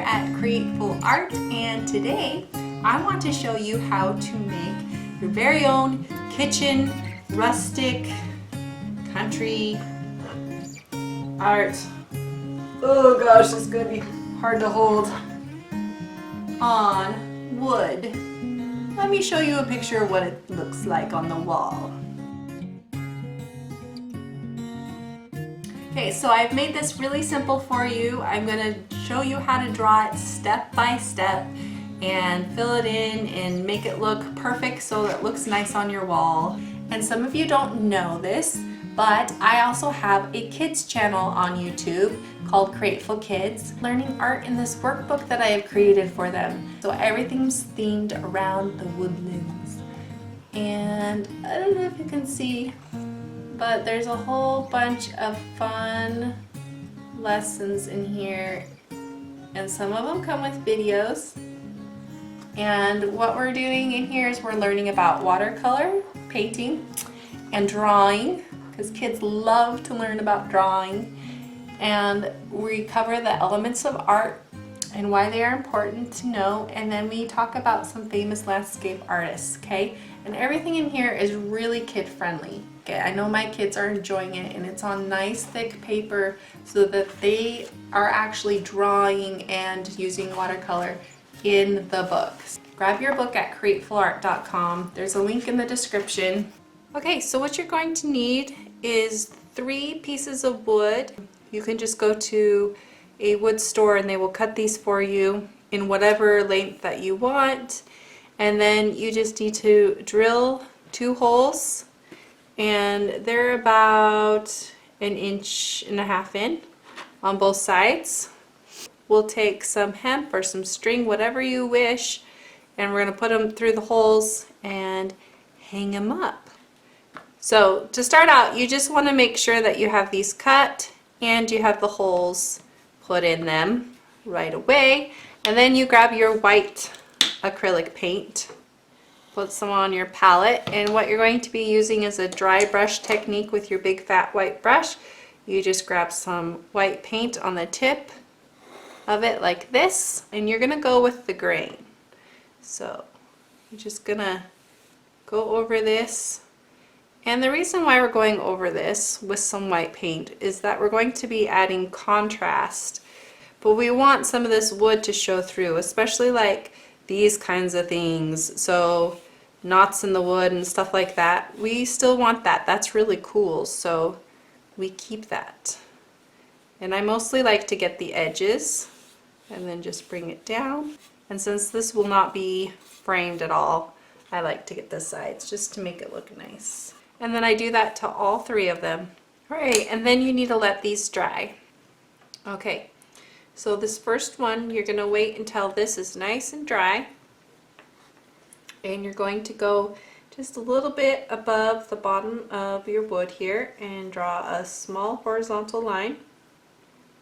at Createful Art, and today I want to show you how to make your very own kitchen rustic country art. Oh gosh, this is going to be hard to hold on wood. Let me show you a picture of what it looks like on the wall. Okay, so I've made this really simple for you. I'm going to show you how to draw it step by step and fill it in and make it look perfect so that it looks nice on your wall. And some of you don't know this, but I also have a kids channel on YouTube called Createful Kids, learning art in this workbook that I have created for them. So everything's themed around the woodlands. And I don't know if you can see, but there's a whole bunch of fun lessons in here, and some of them come with videos. And what we're doing in here is we're learning about watercolor painting and drawing, because kids love to learn about drawing. And we cover the elements of art and why they are important to know, and then we talk about some famous landscape artists, okay? And everything in here is really kid friendly. Okay, I know my kids are enjoying it, and it's on nice thick paper so that they are actually drawing and using watercolor in the books. Grab your book at createfulart.com. There's a link in the description. Okay, so what you're going to need is 3 pieces of wood. You can just go to a wood store and they will cut these for you in whatever length that you want. And then you just need to drill 2 holes, and they're about 1.5 inches in on both sides. We'll take some hemp or some string, whatever you wish, and we're going to put them through the holes and hang them up. So to start out, you just want to make sure that you have these cut and you have the holes put in them right away. And then you grab your white acrylic paint, put some on your palette, and what you're going to be using is a dry brush technique with your big fat white brush. You just grab some white paint on the tip of it like this, and you're gonna go with the grain. So you're just gonna go over this. And the reason why we're going over this with some white paint is that we're going to be adding contrast, but we want some of this wood to show through, especially like these kinds of things. So knots in the wood and stuff like that, we still want that. That's really cool, so we keep that. And I mostly like to get the edges and then just bring it down. And since this will not be framed at all, I like to get the sides just to make it look nice. And then I do that to all 3 of them. All right, and then you need to let these dry. Okay, so this first one, you're gonna wait until this is nice and dry. And you're going to go just a little bit above the bottom of your wood here and draw a small horizontal line.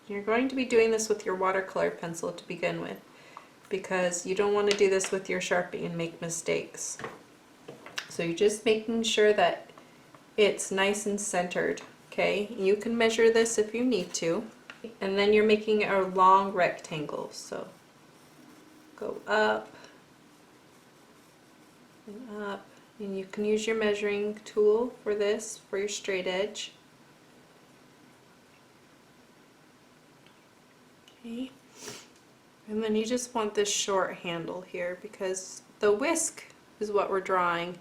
You're going to be doing this with your watercolor pencil to begin with, because you don't want to do this with your Sharpie and make mistakes. So you're just making sure that it's nice and centered, okay? You can measure this if you need to. And then you're making a long rectangle, so go up and up, and you can use your measuring tool for this, for your straight edge. Okay, and then you just want this short handle here because the whisk is what we're drawing,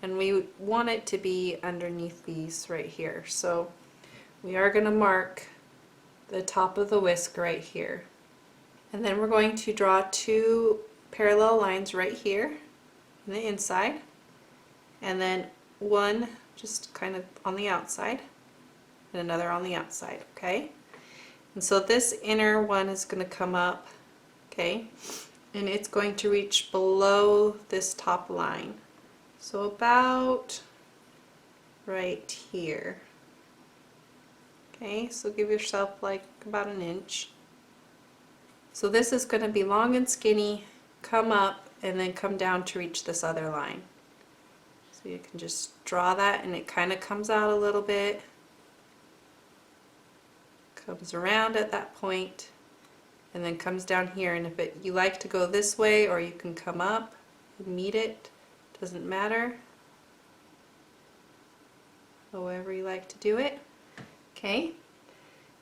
and we want it to be underneath these right here. So we are going to mark the top of the whisk right here. And then we're going to draw 2 parallel lines right here on the inside, and then one just kind of on the outside and another on the outside, okay? And so this inner one is going to come up, okay, and it's going to reach below this top line. So about right here. Okay, so give yourself like about 1 inch. So this is going to be long and skinny, come up, and then come down to reach this other line. So you can just draw that, and it kind of comes out a little bit, comes around at that point, and then comes down here. And if you like to go this way, or you can come up and meet it, doesn't matter. However you like to do it. Okay.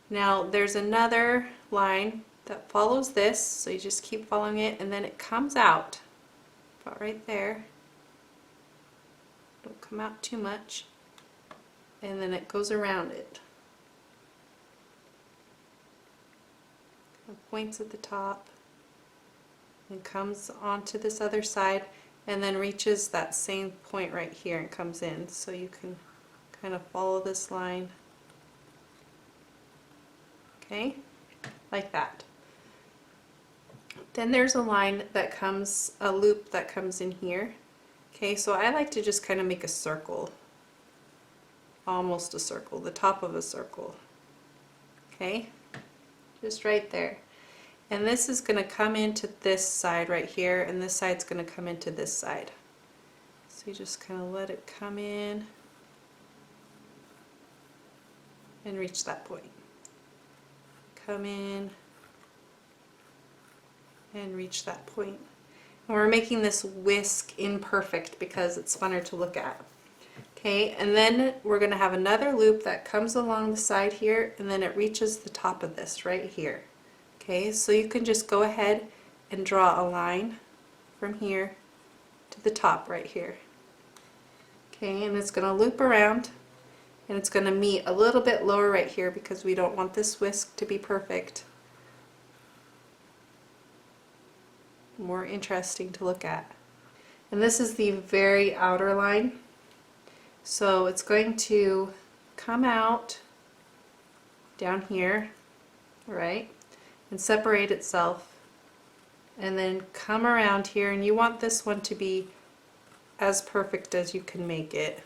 Now there's another line that follows this, so you just keep following it, and then it comes out about right there. Don't come out too much. And then it goes around it. It points at the top and comes onto this other side, and then reaches that same point right here and comes in. So you can kind of follow this line. Okay, like that. Then there's a line that comes, a loop that comes in here. Okay, so I like to just kind of make a circle, almost a circle, the top of a circle. Okay, just right there. And this is going to come into this side right here, and this side's going to come into this side. So you just kind of let it come in and reach that point. Come in and reach that point. And we're making this whisk imperfect because it's funner to look at. Okay, and then we're going to have another loop that comes along the side here, and then it reaches the top of this right here. Okay, so you can just go ahead and draw a line from here to the top right here. Okay, and it's going to loop around, and it's going to meet a little bit lower right here because we don't want this whisk to be perfect. More interesting to look at. And this is the very outer line. So it's going to come out down here, right, and separate itself, and then come around here, and you want this one to be as perfect as you can make it.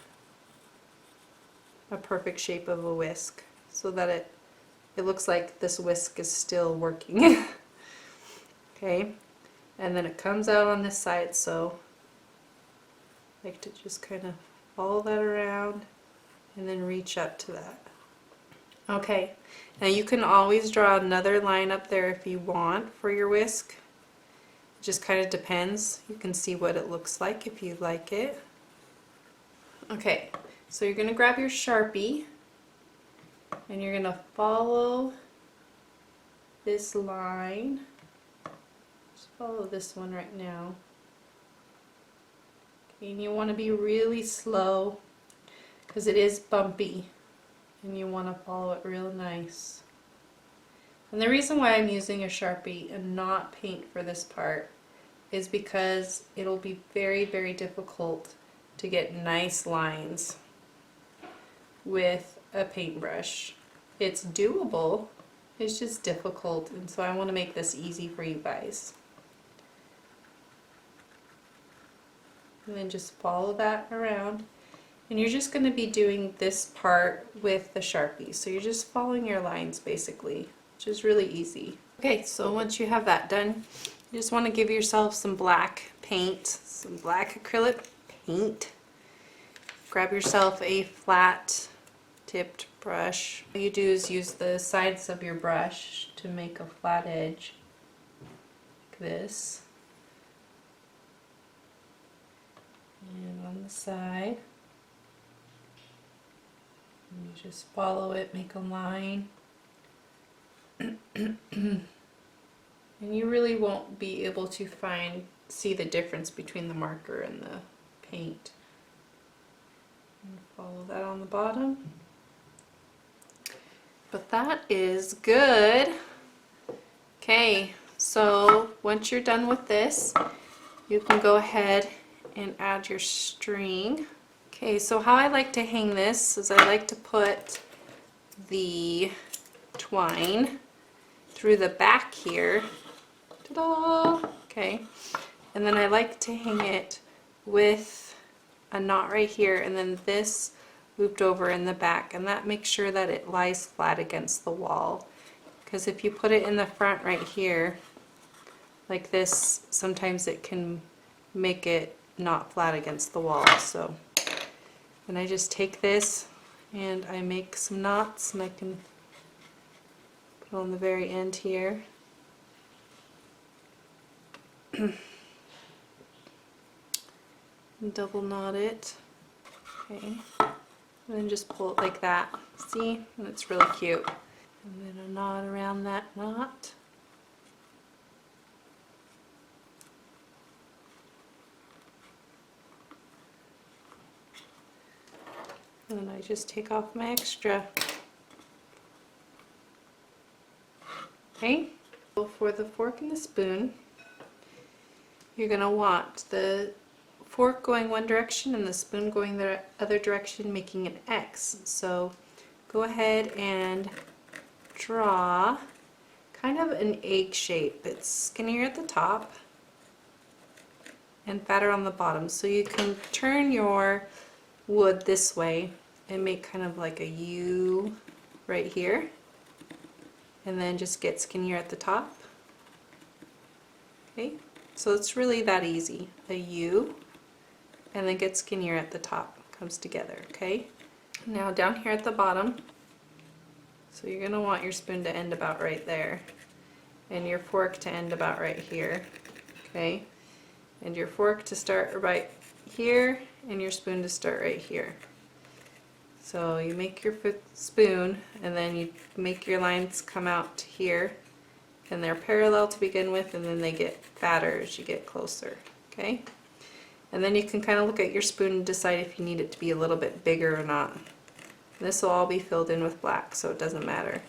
A perfect shape of a whisk, so that it looks like this whisk is still working. Okay, and then it comes out on this side, so I like to just kind of follow that around and then reach up to that. Okay, now you can always draw another line up there if you want for your whisk. It just kind of depends. You can see what it looks like if you like it. Okay, so you're going to grab your Sharpie and you're going to follow this line. Just follow this one right now. Okay, and you want to be really slow because it is bumpy, and you want to follow it real nice. And the reason why I'm using a Sharpie and not paint for this part is because it'll be very, very difficult to get nice lines with a paintbrush. It's doable, it's just difficult, and so I want to make this easy for you guys. And then just follow that around. And you're just going to be doing this part with the Sharpie. So you're just following your lines basically, which is really easy. Okay, so once you have that done, you just want to give yourself some black paint, some black acrylic paint. Grab yourself a flat tipped brush. All you do is use the sides of your brush to make a flat edge like this. And on the side, you just follow it, make a line. And you really won't be able to see the difference between the marker and the paint. And follow that on the bottom. But that is good. Okay, so once you're done with this, you can go ahead and add your string. Okay, so how I like to hang this is I like to put the twine through the back here. Ta-da! Okay, and then I like to hang it with a knot right here, and then this looped over in the back, and that makes sure that it lies flat against the wall. Because if you put it in the front right here, like this, sometimes it can make it not flat against the wall. So, and I just take this and I make some knots, and I can put on the very end here. Double knot it. Okay. And then just pull it like that. See? And it's really cute. And then a knot around that knot. And then I just take off my extra. Okay? So for the fork and the spoon, you're going to want the fork going one direction and the spoon going the other direction, making an X. So go ahead and draw kind of an egg shape. It's skinnier at the top and fatter on the bottom. So you can turn your wood this way and make kind of like a U right here, and then just get skinnier at the top. Okay, so it's really that easy. A U, and then get skinnier at the top. Comes together, okay? Now down here at the bottom, so you're going to want your spoon to end about right there, and your fork to end about right here, okay? And your fork to start right here, and your spoon to start right here. So you make your spoon, and then you make your lines come out to here, and they're parallel to begin with, and then they get fatter as you get closer, okay? And then you can kind of look at your spoon and decide if you need it to be a little bit bigger or not. And this will all be filled in with black, so it doesn't matter.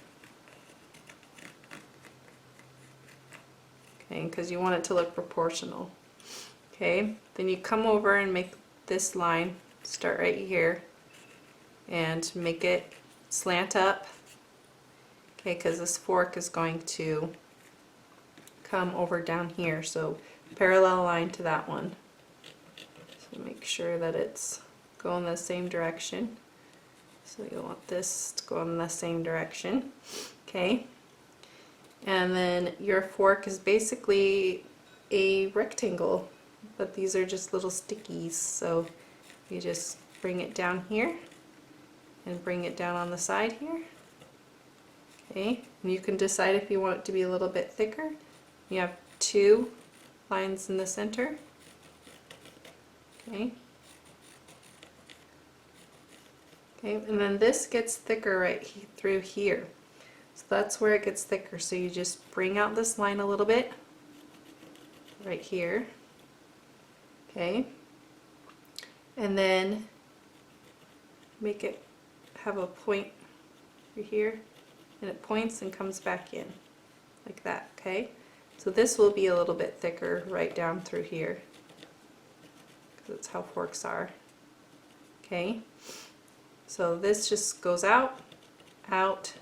Okay, because you want it to look proportional. Okay, then you come over and make this line, start right here, and make it slant up. Okay, because this fork is going to come over down here, so parallel line to that one. So make sure that it's going the same direction. So you want this to go in the same direction. Okay, and then your fork is basically a rectangle, but these are just little stickies, so you just bring it down here and bring it down on the side here. Okay, and you can decide if you want it to be a little bit thicker. You have 2 lines in the center. Okay. Okay, and then this gets thicker right through here. So that's where it gets thicker. So you just bring out this line a little bit right here. Okay, and then make it have a point right here, and it points and comes back in like that. Okay, so this will be a little bit thicker right down through here, because that's how forks are. Okay, so this just goes out, out,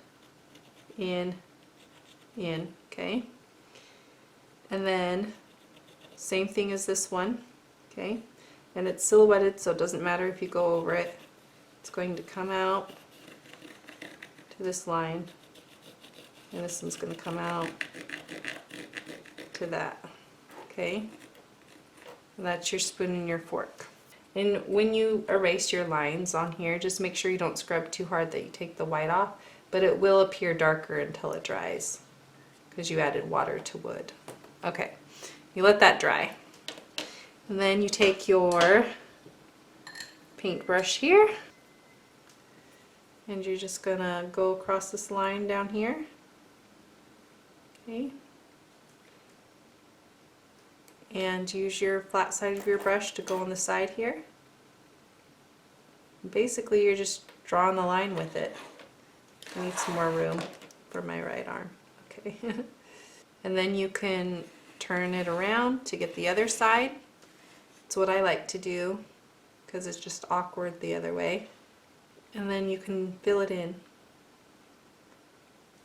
in, okay, and then same thing as this one. Okay, and it's silhouetted, so it doesn't matter if you go over it. It's going to come out to this line, and this one's going to come out to that. Okay, and that's your spoon and your fork. And when you erase your lines on here, just make sure you don't scrub too hard that you take the white off, but it will appear darker until it dries because you added water to wood. Okay, you let that dry. And then you take your paintbrush here, and you're just gonna go across this line down here. Okay. And use your flat side of your brush to go on the side here. Basically, you're just drawing the line with it. I need some more room for my right arm. Okay. And then you can turn it around to get the other side. That's what I like to do because it's just awkward the other way. And then you can fill it in.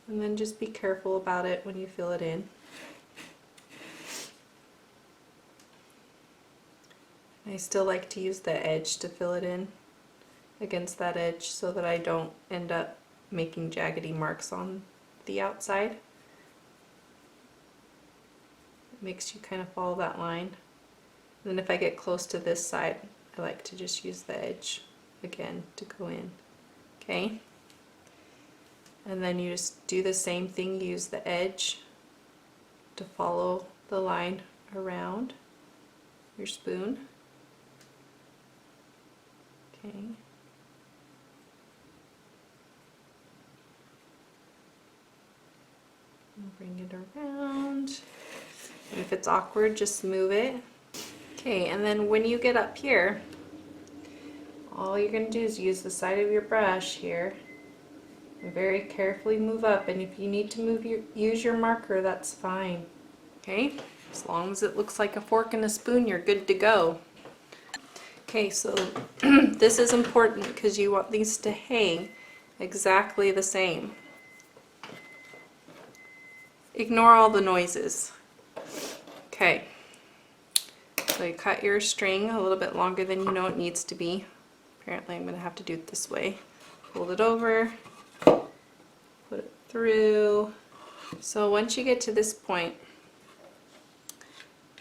And then just be careful about it when you fill it in. I still like to use the edge to fill it in against that edge so that I don't end up making jaggedy marks on the outside. It makes you kind of follow that line. And then if I get close to this side, I like to just use the edge again to go in. Okay? And then you just do the same thing, use the edge to follow the line around your spoon. Okay. Bring it around. And if it's awkward, just move it. Okay, and then when you get up here, all you're going to do is use the side of your brush here and very carefully move up. And if you need to use your marker, that's fine. Okay, as long as it looks like a fork and a spoon, you're good to go. Okay, so this is important because you want these to hang exactly the same. Ignore all the noises. Okay, so you cut your string a little bit longer than you know it needs to be. Apparently I'm going to have to do it this way. Fold it over, put it through. So once you get to this point,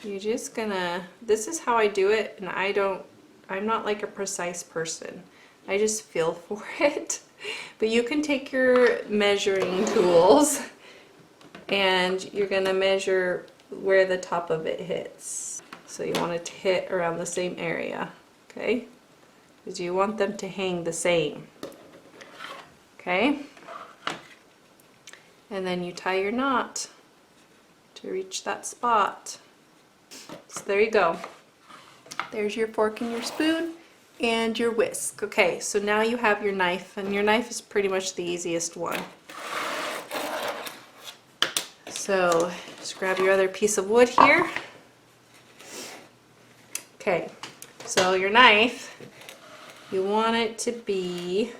you're just gonna, this is how I do it, and I'm not like a precise person. I just feel for it. But you can take your measuring tools and you're gonna measure where the top of it hits. So you want it to hit around the same area, okay? Because you want them to hang the same, okay? And then you tie your knot to reach that spot. So there you go. There's your fork and your spoon and your whisk. Okay, so now you have your knife, and your knife is pretty much the easiest one. So just grab your other piece of wood here. Okay, so your knife, you want it to be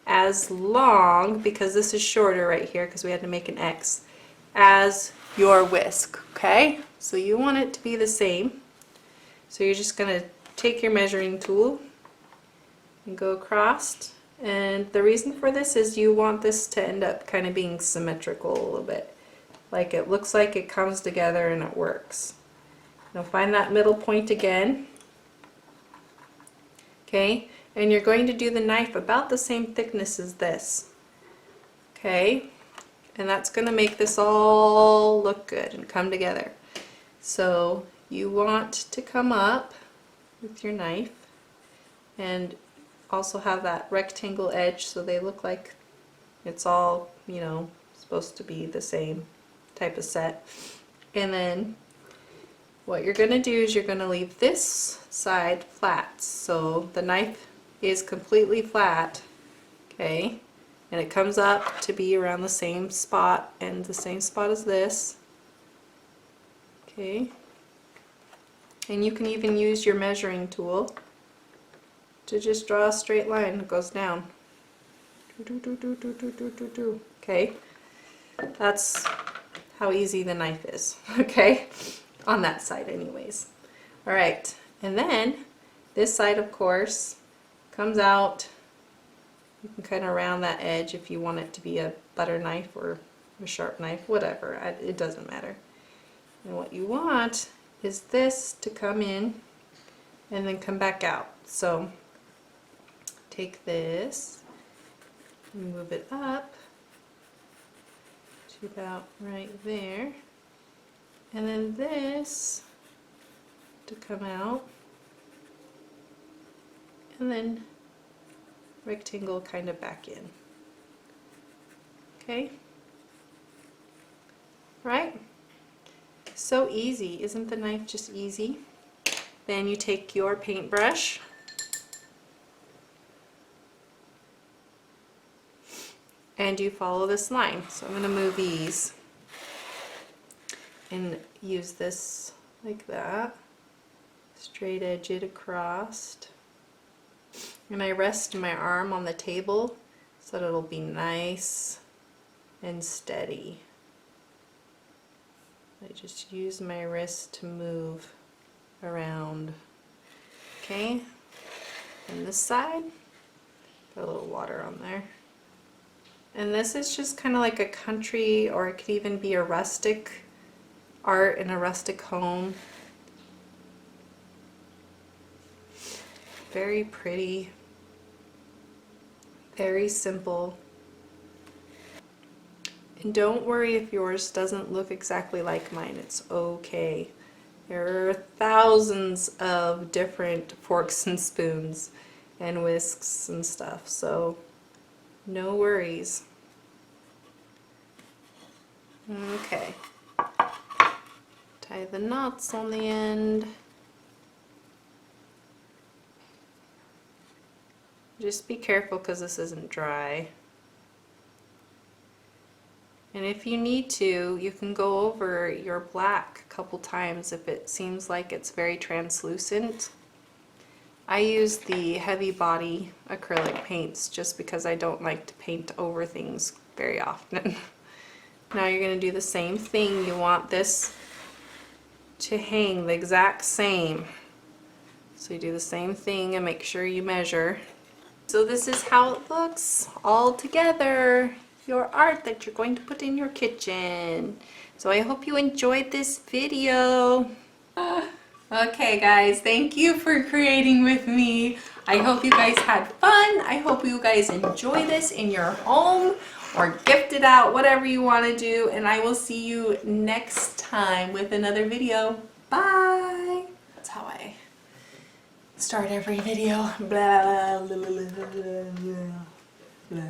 as long, because this is shorter right here because we had to make an X, as your whisk, okay? So you want it to be the same. So you're just going to take your measuring tool and go across. And the reason for this is you want this to end up kind of being symmetrical a little bit. Like it looks like it comes together and it works. Now find that middle point again. Okay, and you're going to do the knife about the same thickness as this. Okay, and that's going to make this all look good and come together. So you want to come up with your knife and also have that rectangle edge so they look like it's all, you know, supposed to be the same type of set. And then what you're going to do is you're going to leave this side flat. So the knife is completely flat, okay, and it comes up to be around the same spot and the same spot as this, okay. And you can even use your measuring tool to just draw a straight line that goes down. Okay, that's how easy the knife is, okay, on that side anyways. Alright, and then this side, of course, comes out. You can kind of round that edge if you want it to be a butter knife or a sharp knife, whatever, it doesn't matter. And what you want is this to come in and then come back out. So take this and move it up to about right there, and then this to come out, and then rectangle kind of back in. Okay, right? So easy. Isn't the knife just easy? Then you take your paintbrush and you follow this line. So I'm going to move these and use this like that, straight edge it across, and I rest my arm on the table so that it'll be nice and steady. I just use my wrist to move around. Okay, and this side, got a little water on there. And this is just kind of like a country, or it could even be a rustic art in a rustic home. Very pretty, very simple. And don't worry if yours doesn't look exactly like mine, it's okay. There are thousands of different forks and spoons and whisks and stuff, so no worries. Okay. Tie the knots on the end. Just be careful because this isn't dry. And if you need to, you can go over your black a couple times if it seems like it's very translucent. I use the heavy body acrylic paints just because I don't like to paint over things very often. Now you're going to do the same thing. You want this to hang the exact same. So you do the same thing and make sure you measure. So this is how it looks all together, your art that you're going to put in your kitchen. So I hope you enjoyed this video. Okay guys, thank you for creating with me. I hope you guys had fun. I hope you guys enjoy this in your home or gift it out, whatever you want to do. And I will see you next time with another video. Bye. That's how I start every video. Blah, blah, blah, blah, blah, blah.